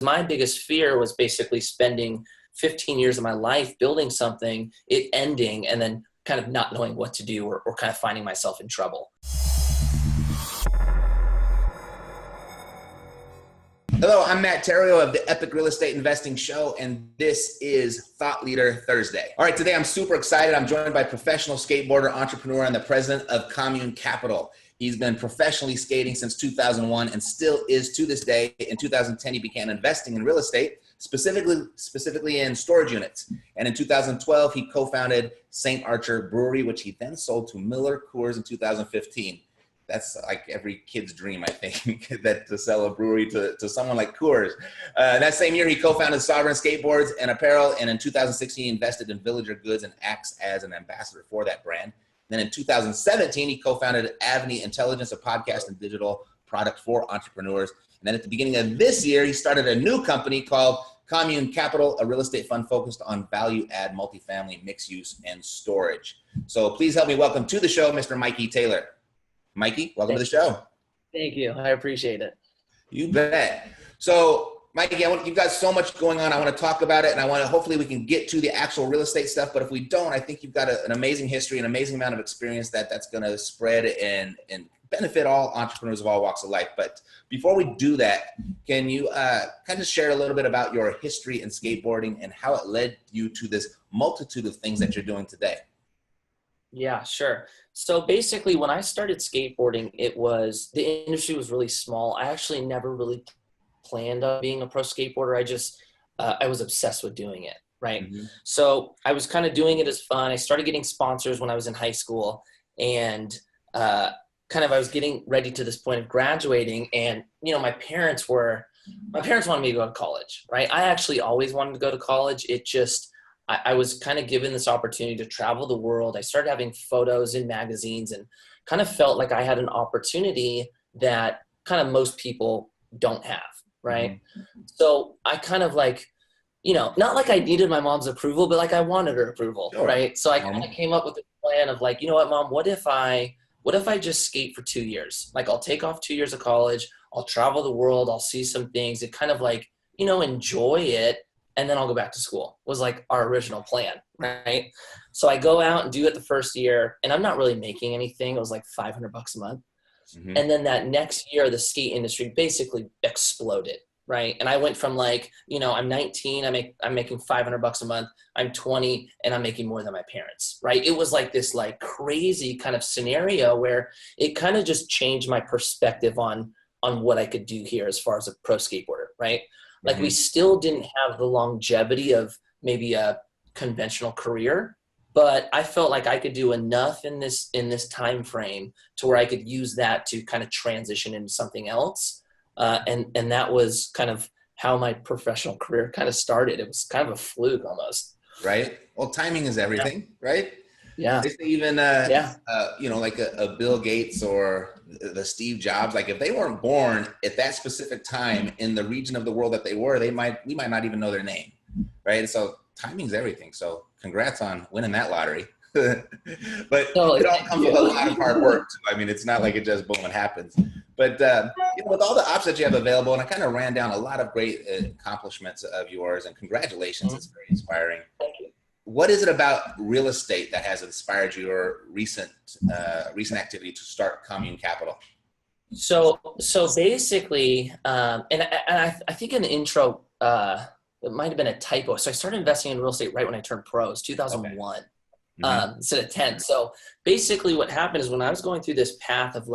My biggest fear was basically spending 15 years of my life building something, it ending, and then kind of not knowing what to do, or kind of finding myself in trouble. Hello, I'm Matt Theriault of the Epic Real Estate Investing Show, and this is Thought Leader Thursday. All right, today I'm super excited. I'm joined by professional skateboarder, entrepreneur, and the president of Commune Capital. He's been professionally skating since 2001 and still is to this day. In 2010, he began investing in real estate, specifically in storage units. And in 2012, he co-founded St. Archer Brewery, which he then sold to Miller Coors in 2015. That's like every kid's dream, I think, that to sell a brewery to someone like Coors. That same year, he co-founded Sovereign Skateboards and Apparel, and in 2016, he invested in Villager Goods and acts as an ambassador for that brand. Then in 2017, he co-founded Avni Intelligence, a podcast and digital product for entrepreneurs. And then at the beginning of this year, he started a new company called Commune Capital, a real estate fund focused on value-add multifamily, mixed use, and storage. So please help me welcome to the show, Mr. Mikey Taylor. Mikey, welcome to the show. Thank you. I appreciate it. You bet. So, Mikey, you've got so much going on. I want to talk about it, and hopefully we can get to the actual real estate stuff. But if we don't, I think you've got an amazing history, an amazing amount of experience that's going to spread and benefit all entrepreneurs of all walks of life. But before we do that, can you kind of share a little bit about your history in skateboarding and how it led you to this multitude of things that you're doing today? Yeah, sure. So basically, when I started skateboarding, the industry was really small. I actually never really planned on being a pro skateboarder. I was obsessed with doing it, right? Mm-hmm. So I was kind of doing it as fun. I started getting sponsors when I was in high school, and I was getting ready to this point of graduating, and my parents wanted me to go to college, right? I actually always wanted to go to college. I was kind of given this opportunity to travel the world. I started having photos in magazines and kind of felt like I had an opportunity that kind of most people don't have, right? Mm-hmm. So I kind of not like I needed my mom's approval, but like I wanted her approval, sure. Right? So I kind of came up with a plan of like, you know what, Mom, what if I just skate for 2 years? Like I'll take off 2 years of college, I'll travel the world, I'll see some things, and kind of enjoy it. And then I'll go back to school, was like our original plan, right? So I go out and do it the first year, and I'm not really making anything. It was like $500 a month. Mm-hmm. And then that next year, the skate industry basically exploded, right? And I went from I'm 19, I'm making $500 a month. I'm 20, and I'm making more than my parents, right? It was like this crazy kind of scenario where it kind of just changed my perspective on what I could do here as far as a pro skateboarder, right? Like we still didn't have the longevity of maybe a conventional career, but I felt like I could do enough in this time frame to where I could use that to kind of transition into something else. And that was kind of how my professional career kind of started. It was kind of a fluke almost. Right. Well, timing is everything, right? Yeah. They say even, like a Bill Gates or the Steve Jobs, like if they weren't born at that specific time in the region of the world that they were, we might not even know their name, right? So timing's everything. So congrats on winning that lottery. But it all comes with a lot of hard work too. I mean, it's not like it just boom, it happens. But with all the options that you have available, and I kind of ran down a lot of great accomplishments of yours, and congratulations, It's very inspiring. Thank you. What is it about real estate that has inspired your recent activity to start Commune Capital? So basically, and I think in the intro, it might have been a typo. So I started investing in real estate right when I turned pro. It was 2001, instead of 10. So basically what happened is when I was going through this path of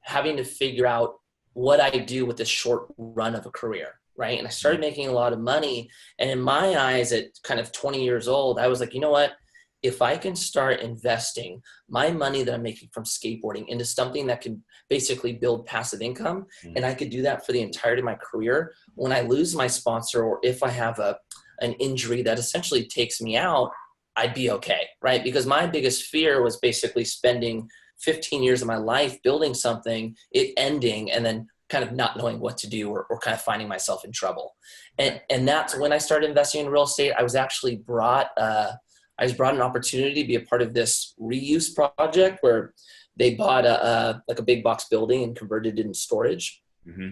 having to figure out what I do with this short run of a career, right? And I started making a lot of money. And in my eyes at kind of 20 years old, I was like, you know what? If I can start investing my money that I'm making from skateboarding into something that can basically build passive income, and I could do that for the entirety of my career, when I lose my sponsor or if I have an injury that essentially takes me out, I'd be okay, right? Because my biggest fear was basically spending 15 years of my life building something, it ending, and then kind of not knowing what to do or kind of finding myself in trouble. And that's when I started investing in real estate. I was actually brought an opportunity to be a part of this reuse project where they bought a big box building and converted it into storage. Mm-hmm.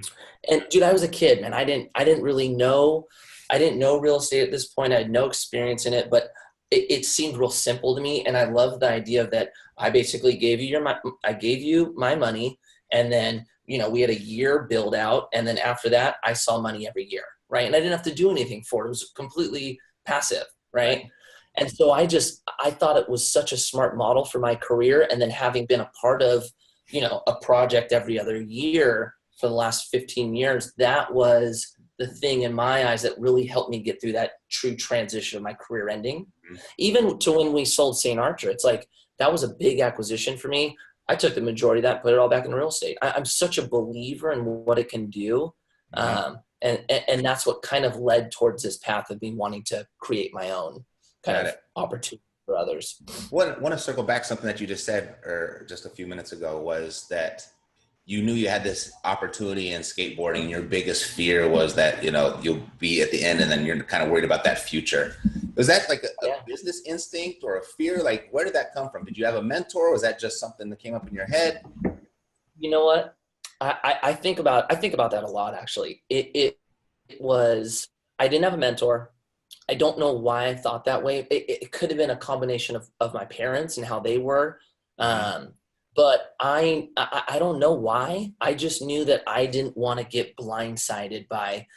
And dude, I was a kid, man. I didn't know real estate at this point. I had no experience in it, but it seemed real simple to me. And I love the idea that I basically I gave you my money, and then, we had a year build out. And then after that, I saw money every year. Right. And I didn't have to do anything for it. It was completely passive. Right. And so I thought it was such a smart model for my career. And then having been a part of, a project every other year for the last 15 years, that was the thing in my eyes that really helped me get through that true transition of my career ending. Mm-hmm. Even to when we sold St. Archer, it's like, that was a big acquisition for me. I took the majority of that and put it all back in real estate. I'm such a believer in what it can do. Mm-hmm. And that's what kind of led towards this path of me wanting to create my own kind of opportunity for others. I want to circle back something that you just said, or just a few minutes ago, was that you knew you had this opportunity in skateboarding, and your biggest fear was that, you'll be at the end and then you're kind of worried about that future. Was that like a business instinct or a fear? Like, where did that come from? Did you have a mentor? Was that just something that came up in your head? You know what? I think about that a lot, actually. It was, I didn't have a mentor. I don't know why I thought that way. It could have been a combination of my parents and how they were. But I don't know why. I just knew that I didn't want to get blindsided by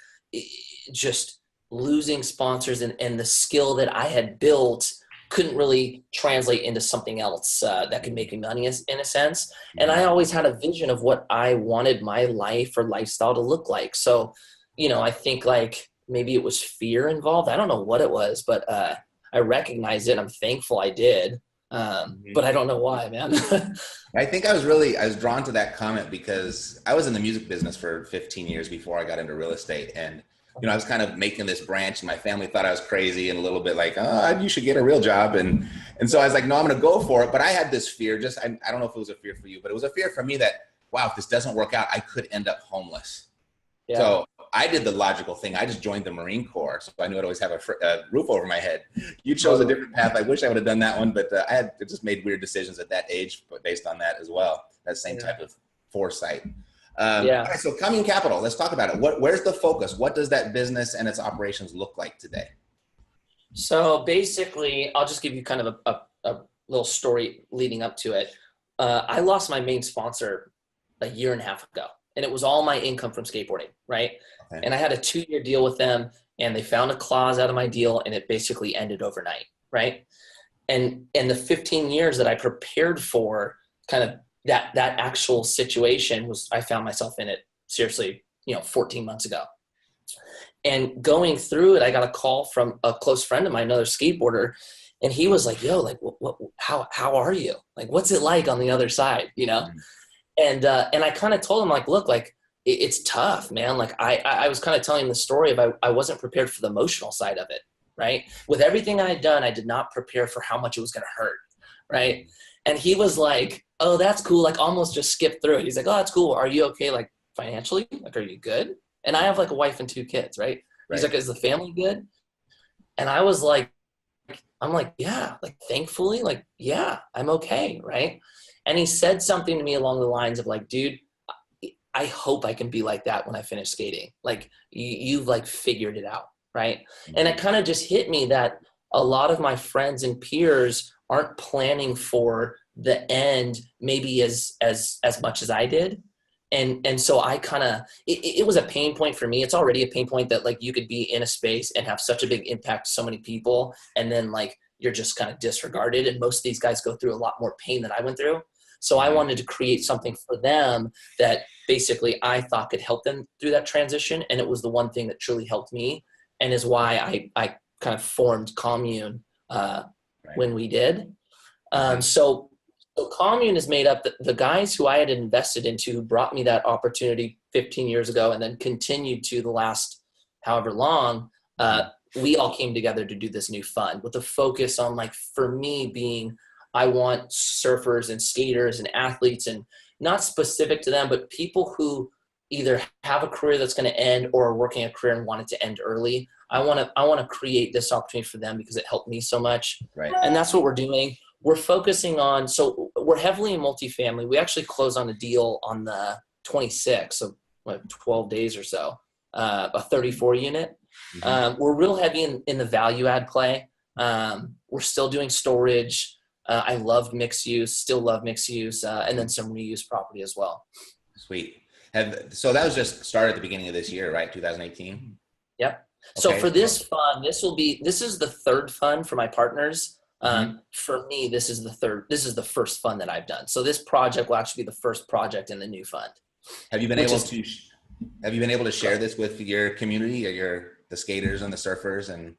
just losing sponsors, and the skill that I had built couldn't really translate into something else that could make me money in a sense. And I always had a vision of what I wanted my life or lifestyle to look like. So, I think like maybe it was fear involved. I don't know what it was, but I recognized it. I'm thankful I did. But I don't know why, man. I think I was drawn to that comment because I was in the music business for 15 years before I got into real estate. And, I was kind of making this branch, and my family thought I was crazy and a little bit like, oh, you should get a real job. And so I was like, no, I'm going to go for it. But I had this fear, I don't know if it was a fear for you, but it was a fear for me that, wow, if this doesn't work out, I could end up homeless. Yeah. So I did the logical thing. I just joined the Marine Corps, so I knew I'd always have a roof over my head. You chose a different path. I wish I would have done that one, but I just made weird decisions at that age based on that as well. That same type of foresight. All right, so Commune Capital, let's talk about it. Where's the focus? What does that business and its operations look like today? So basically, I'll just give you kind of a little story leading up to it. I lost my main sponsor a year and a half ago. And it was all my income from skateboarding, right? Okay. And I had a 2-year deal with them, and they found a clause out of my deal, and it basically ended overnight, right? And the 15 years that I prepared for kind of that actual situation I found myself in it seriously, 14 months ago. And going through it, I got a call from a close friend of mine, another skateboarder, and he was like, yo, like, how are you? Like, what's it like on the other side, Mm-hmm. And I kind of told him, like, look, like, it's tough, man. Like, I was kind of telling him the story of I wasn't prepared for the emotional side of it, right? With everything I had done, I did not prepare for how much it was going to hurt, right? And he was like, oh, that's cool. Like, almost just skipped through it. He's like, oh, that's cool. Are you okay, like, financially? Like, are you good? And I have, like, a wife and 2 kids, right? He's like, is the family good? And I was like, I'm like, yeah, like, thankfully, like, yeah, I'm okay, right? And he said something to me along the lines of like, dude, I hope I can be like that when I finish skating. Like, you've like figured it out, right? Mm-hmm. And it kind of just hit me that a lot of my friends and peers aren't planning for the end maybe as much as I did. And so I kind of, it was a pain point for me. It's already a pain point that like you could be in a space and have such a big impact to so many people, and then like you're just kind of disregarded. And most of these guys go through a lot more pain than I went through. So I wanted to create something for them that basically I thought could help them through that transition. And it was the one thing that truly helped me, and is why I kind of formed Commune when we did. So Commune is made up, the guys who I had invested into, who brought me that opportunity 15 years ago and then continued to the last however long, we all came together to do this new fund with a focus on, like, for me being, I want surfers and skaters and athletes, and not specific to them, but people who either have a career that's going to end or are working a career and want it to end early. I want to create this opportunity for them because it helped me so much. Right. And that's what we're doing. We're focusing on, so we're heavily in multifamily. We actually closed on a deal on the 26th. So 12 days or so, a 34 unit. Mm-hmm. We're real heavy in the value add play. We're still doing storage. I loved mixed use, still love mixed use, and then some reuse property as well. Sweet. So that was just started at the beginning of this year, right? 2018. Yep. So Okay. for this fund, this is the third fund for my partners. For me, this is the first fund that I've done. So this project will actually be the first project in the new fund. Have you been able to share this with your community or the skaters and the surfers? And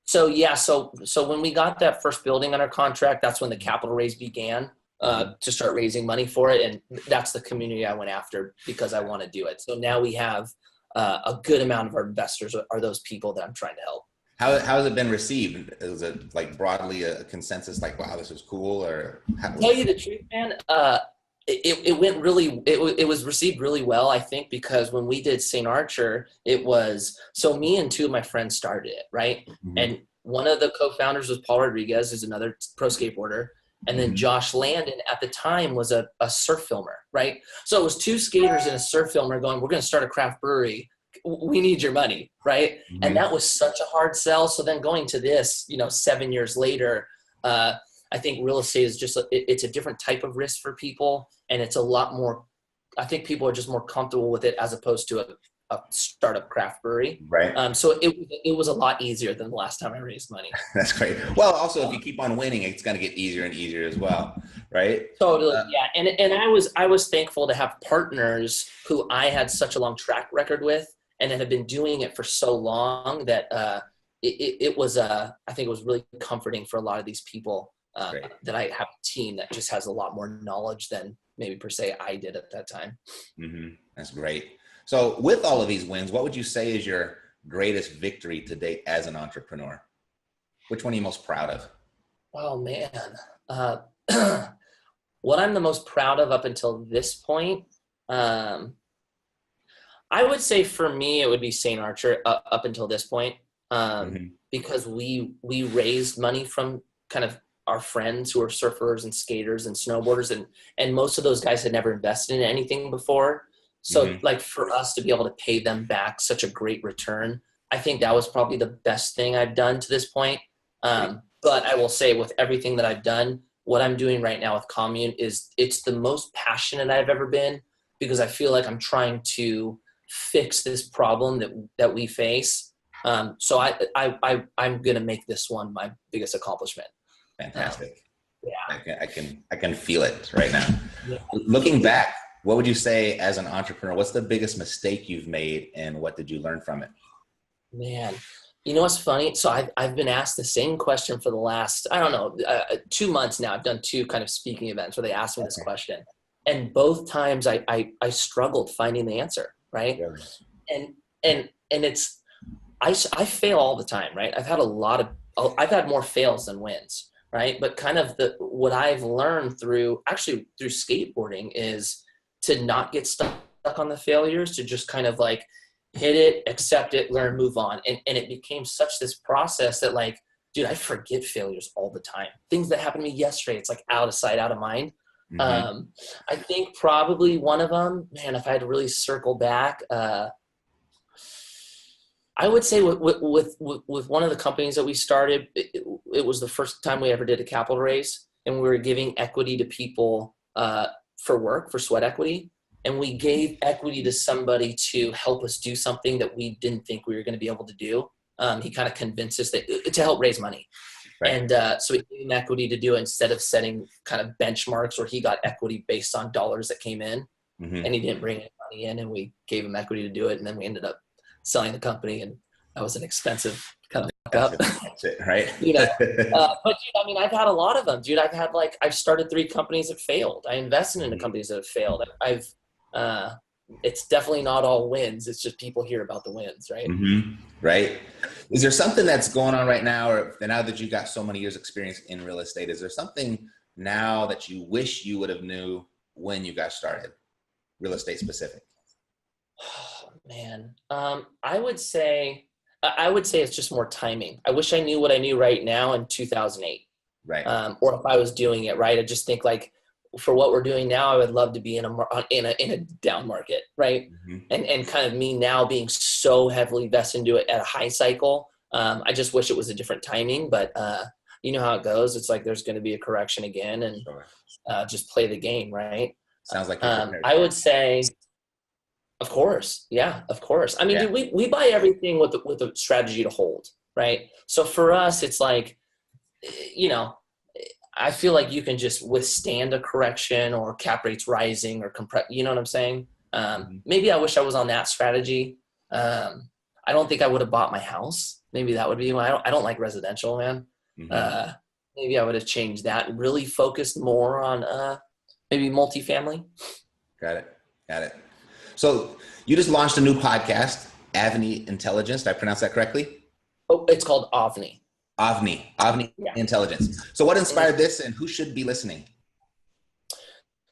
so, yeah, so when we got that first building under contract, that's when the capital raise began, to start raising money for it. And that's the community I went after because I want to do it. So now we have a good amount of our investors are those people that I'm trying to help. How has it been received? Is it like broadly a consensus, like, wow, this is cool? Or tell you the truth, man, it was received really well, I think, because when we did St. Archer, so me and two of my friends started it, right? Mm-hmm. And one of the co-founders was Paul Rodriguez, who's another pro skateboarder. And then Josh Landon at the time was a surf filmer, right? So it was two skaters and a surf filmer going, we're going to start a craft brewery. We need your money, right? Mm-hmm. And that was such a hard sell. So then going to this, 7 years later, I think real estate is it's a different type of risk for people. And it's a lot more, I think people are just more comfortable with it as opposed to a startup craft brewery. Right. So it was a lot easier than the last time I raised money. That's great. Well, also, if you keep on winning, it's going to get easier and easier as well. Right. Totally. Yeah. And I was thankful to have partners who I had such a long track record with and that have been doing it for so long that it was, I think it was really comforting for a lot of these people that I have a team that just has a lot more knowledge than maybe per se I did at that time. Mm-hmm. That's great. So with all of these wins, what would you say is your greatest victory to date as an entrepreneur? Which one are you most proud of? Oh, man. What I'm the most proud of up until this point, I would say for me, it would be St. Archer up until this point, because we raised money from kind of our friends who are surfers and skaters and snowboarders. And most of those guys had never invested in anything before. So like for us to be able to pay them back such a great return, I think that was probably the best thing I've done to this point. But I will say with everything that I've done, what I'm doing right now with Commune it's the most passionate I've ever been because I feel like I'm trying to fix this problem that we face. So I'm going to make this one my biggest accomplishment. Fantastic. Yeah. I can feel it right now. Yeah. Looking back, what would you say as an entrepreneur? What's the biggest mistake you've made and what did you learn from it? Man, you know what's funny? So I've been asked the same question for the last, 2 months now. I've done 2 kind of speaking events where they asked me this question. And both times I struggled finding the answer, right? Yes. And it's, I fail all the time, right? I've had more fails than wins, right? But kind of what I've learned through skateboarding is to not get stuck on the failures, to just kind of like hit it, accept it, learn, move on. And it became such this process that like, dude, I forget failures all the time. Things that happened to me yesterday, it's like out of sight, out of mind. Mm-hmm. I think probably one of them, man, if I had to really circle back, I would say with one of the companies that we started, it was the first time we ever did a capital raise, and we were giving equity to people for sweat equity. And we gave equity to somebody to help us do something that we didn't think we were going to be able to do. He kind of convinced us to help raise money. Right. And so we gave him equity to do it instead of setting kind of benchmarks where he got equity based on dollars that came in. Mm-hmm. And he didn't bring any money in, and we gave him equity to do it. And then we ended up selling the company, and that was an expensive kind of fuck up. That's it, right? But dude, I mean, I've had a lot of them, dude. I've started 3 companies that failed. I invested in the companies that have failed. It's definitely not all wins. It's just people hear about the wins, right? Mm-hmm. Right. Is there something that's going on right now, or now that you've got so many years experience in real estate, is there something now that you wish you would have knew when you got started, real estate specific? Oh, man. I would say it's just more timing. I wish I knew what I knew right now in 2008. Right. Or if I was doing it right. I just think like for what we're doing now, I would love to be in a down market, right? And kind of me now being so heavily vested into it at a high cycle. I just wish it was a different timing, but you know how it goes. It's like there's going to be a correction again, and just play the game, right? Sounds like you're prepared. I would say, of course, yeah, of course. I mean, dude, we buy everything with a strategy to hold, right? So for us, it's like, you know, I feel like you can just withstand a correction or cap rates rising or compress. You know what I'm saying? Maybe I wish I was on that strategy. I don't think I would have bought my house. Maybe that would be why I don't like residential, man. Maybe I would have changed that and really focused more on maybe multifamily. Got it. So you just launched a new podcast, Avni Intelligence. Did I pronounce that correctly? Oh, it's called Avni. Avni Intelligence. So what inspired this, and who should be listening?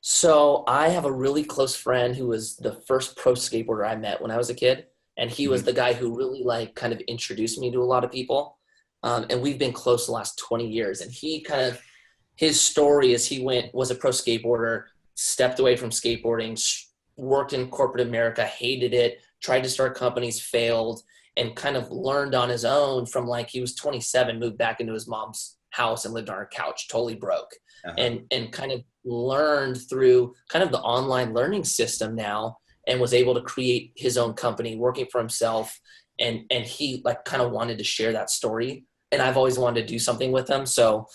So I have a really close friend who was the first pro skateboarder I met when I was a kid. And he was the guy who really like kind of introduced me to a lot of people. And we've been close the last 20 years. And he kind of, his story is was a pro skateboarder, stepped away from skateboarding, worked in corporate America, hated it, tried to start companies, failed, and kind of learned on his own from like, he was 27, moved back into his mom's house and lived on her couch, totally broke. And kind of learned through kind of the online learning system now, and was able to create his own company, working for himself. And he like kind of wanted to share that story. And I've always wanted to do something with him. So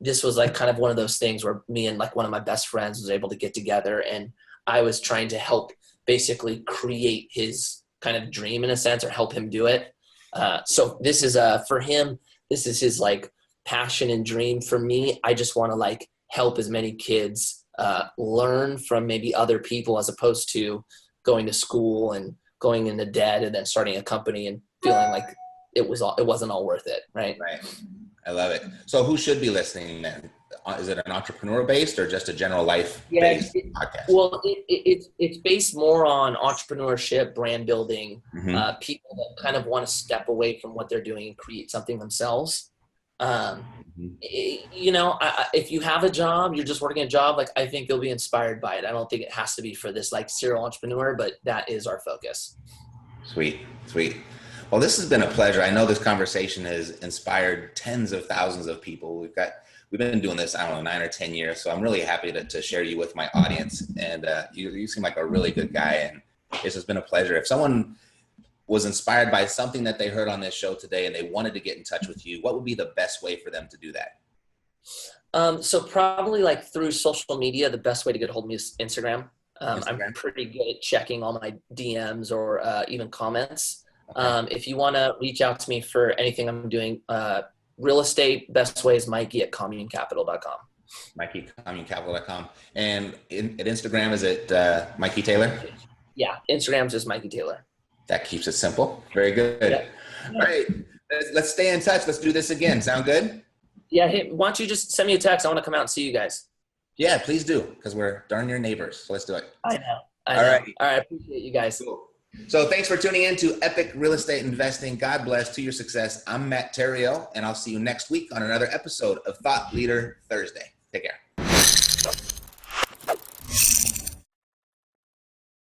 this was like kind of one of those things where me and like one of my best friends was able to get together, and I was trying to help basically create his kind of dream in a sense, or help him do it. So this is for him, this is his like passion and dream. For me, I just want to like help as many kids learn from maybe other people, as opposed to going to school and going into debt and then starting a company and feeling like it wasn't all worth it. Right. I love it. So who should be listening then? Is it an entrepreneur based or just a general life based podcast? Well, it's based more on entrepreneurship, brand building, people that kind of want to step away from what they're doing and create something themselves. You know, if you have a job, you're just working a job, like I think you'll be inspired by it. I don't think it has to be for this like serial entrepreneur, but that is our focus. Sweet. Well, this has been a pleasure. I know this conversation has inspired tens of thousands of people. We've been doing this, I don't know, 9 or 10 years. So I'm really happy to share you with my audience. And you seem like a really good guy. And this has been a pleasure. If someone was inspired by something that they heard on this show today and they wanted to get in touch with you, what would be the best way for them to do that? So probably like through social media, the best way to get a hold of me is Instagram. I'm pretty good at checking all my DMs or even comments. If you want to reach out to me for anything I'm doing, real estate, best way is Mikey at communecapital.com. Mikey, communecapital.com. And at Instagram, is it Mikey Taylor? Yeah, Instagram's just Mikey Taylor. That keeps it simple. Very good. Yeah. All right. Let's stay in touch. Let's do this again. Sound good? Yeah. Hey, why don't you just send me a text? I want to come out and see you guys. Yeah, please do, because we're darn near neighbors. So let's do it. I know. All right. All right. I appreciate you guys. Cool. So thanks for tuning in to Epic Real Estate Investing. God bless to your success. I'm Matt Theriault, and I'll see you next week on another episode of Thought Leader Thursday. Take care.